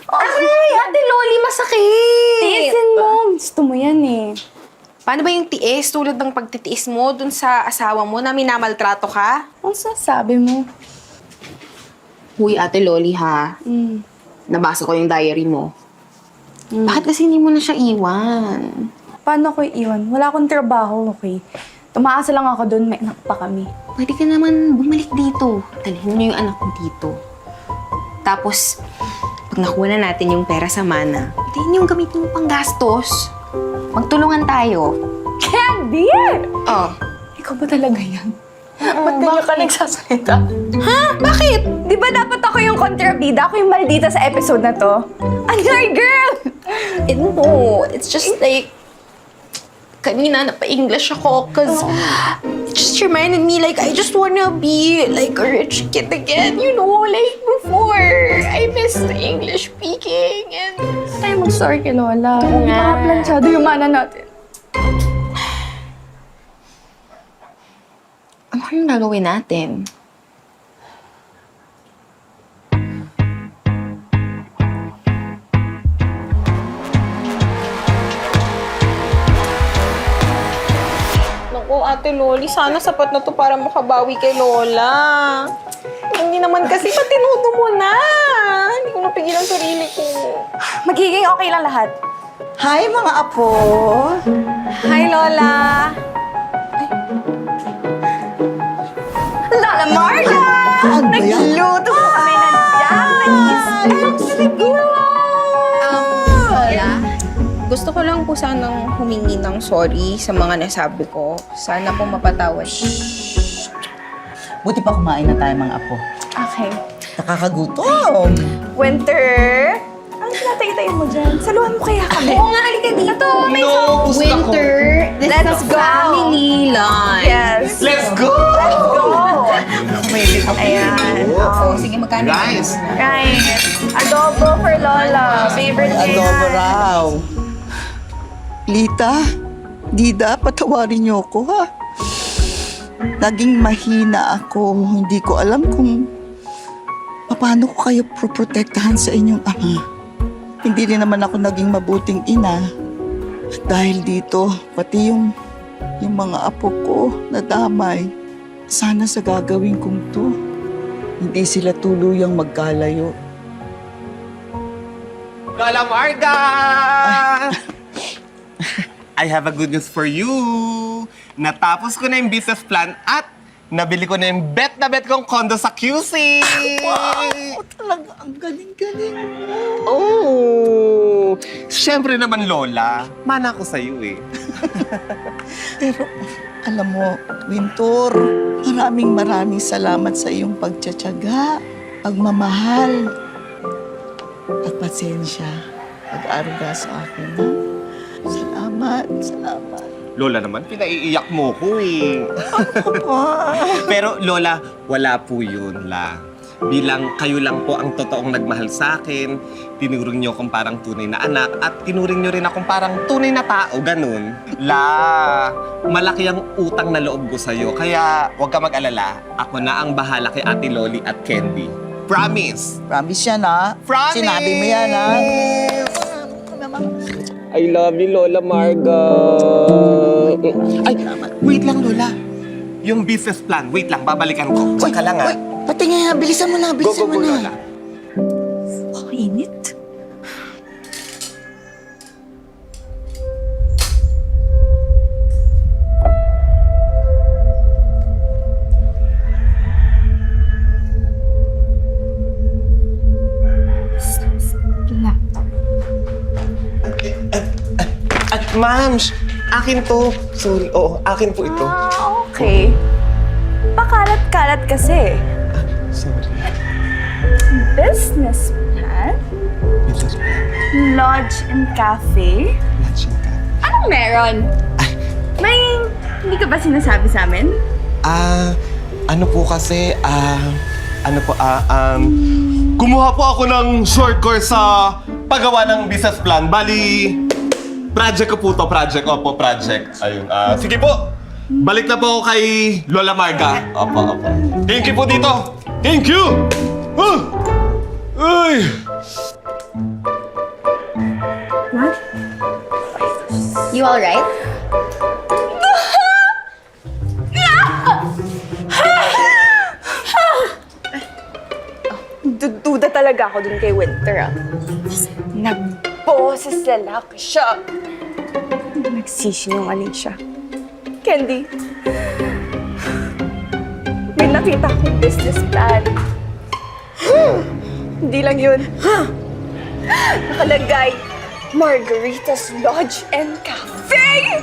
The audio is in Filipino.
Ay, Ate Loli, masakit! Tiisin mo. Gusto mo yan eh. Paano ba yung tiis? Tulad ng pagtitiis mo dun sa asawa mo na minamaltrato ka? Ang sasabi mo? Huy, Ate Loli ha. Nabasa ko yung diary mo. Bakit kasi hindi mo na siya iwan? Paano ko iiwan? Wala akong trabaho, okay? Tumaasa lang ako doon, may anak pa kami. Pwede ka naman bumalik dito. Dalhin mo yung anak mo dito. Tapos, pag nakuha na natin yung pera sa mana, hindi yung gamitin mo pang gastos. Magtulungan tayo. Candy! Oh. Ikaw ba talaga yan? Ba't ganyan ka nagsasalita? Ha? Bakit? Di ba dapat ako yung kontrabida? Ako yung maldita sa episode na to? Annoy girl! No, it's just like, kanina napa-English ako because it just reminded me like I just wanna be like a rich kid again, you know, like before. I miss the English speaking and... Tayo mag-sorry kay Lola. nga. Nakaplansyado yung mana natin. Ano kayong gagawin natin? Naku, Ate Loli, sana sapat na to para makabawi kay Lola. Hindi naman kasi patinuto mo na. Hindi ko napigil ang sarili ko. Magiging okay lang lahat. Hi, mga apo! Hi, Lola! Lola Marla! Ano ba yan? Nagluto po kami ng Japanese Lola, gusto ko lang po sanang humingi ng sorry sa mga nasabi ko. Sana po mapatawad. Buti pa kumain na tayo, mga apo. Okay. Nakakagutom! Winter! Ang tinatay-tay mo dyan? Saluhan mo kaya kami? Oo nga, halika dito. May Winter, this Let's is go. family lunch. Yes. Let's go! Go! Ayan. Oh, sige, magkano? Guys! Right. Adobo for Lola. Favorite niya Adobo yan. raw. Lita, Dida, patawarin niyo ako, ha? Naging mahina ako. Hindi ko alam kung paano ko kayo proprotektahan sa inyong ama. Hindi rin naman ako naging mabuting ina. At dahil dito, pati yung mga apo ko nadamay. Sana sa gagawin kong to, hindi sila tuluyang magkalayo. Lola Marga! I have a good news for you. Natapos ko na yung business plan at nabili ko na yung bet na bet kong condo sa QC. Wow! Talaga, ang galing-galing mo. Oh! Siyempre naman, Lola. Mana ko sa'yo eh. Pero, alam mo, Winter, maraming salamat sa iyong pagtsatsaga, pagmamahal, at pasensya, pag-aruga sa akin, ha? Salamat. Lola naman, pinaiiyak mo ko eh. Pero Lola, wala po yun, La. Bilang kayo lang po ang totoong nagmahal sa akin, tinuring niyo akong parang tunay na anak at tinuring niyo rin akong parang tunay na tao, ganun. La, malaki ang utang na loob ko sa'yo, kaya huwag ka mag-alala. Ako na ang bahala kay Ate Loli at Candy. Promise! Promise yan, ha? Promise! Sinabi mo yan, ha? I love you, Lola Marga. Ay, wait lang, Lola. Yung business plan, wait lang, babalikan ko. Diyan ka lang, ha? Pati nga, bilisan mo na, Go, bilisan mo na. Lola. Oh, init. At ma'am, akin to. Sorry, oo, akin po ito. Okay. Pakalat-kalat kasi. Sorry. Business plan? Lodge and cafe? Anong meron? May hindi ka ba sinasabi sa amin? Ano po kasi, kumuha po ako ng short course sa paggawa ng business plan. Bali, project ko po to, project. Ayun, sige po. Balik na po ako kay Lola Marga. Opo. Thank you po dito. Thank you! Ay! You alright? Duda talaga ako dun kay Winter, ah. Nagboses lalaki siya. Nagsisinungaling siya. Candy, may nakita akong business plan. Hindi lang yun. Nakalagay, Margarita's Lodge and Cafe!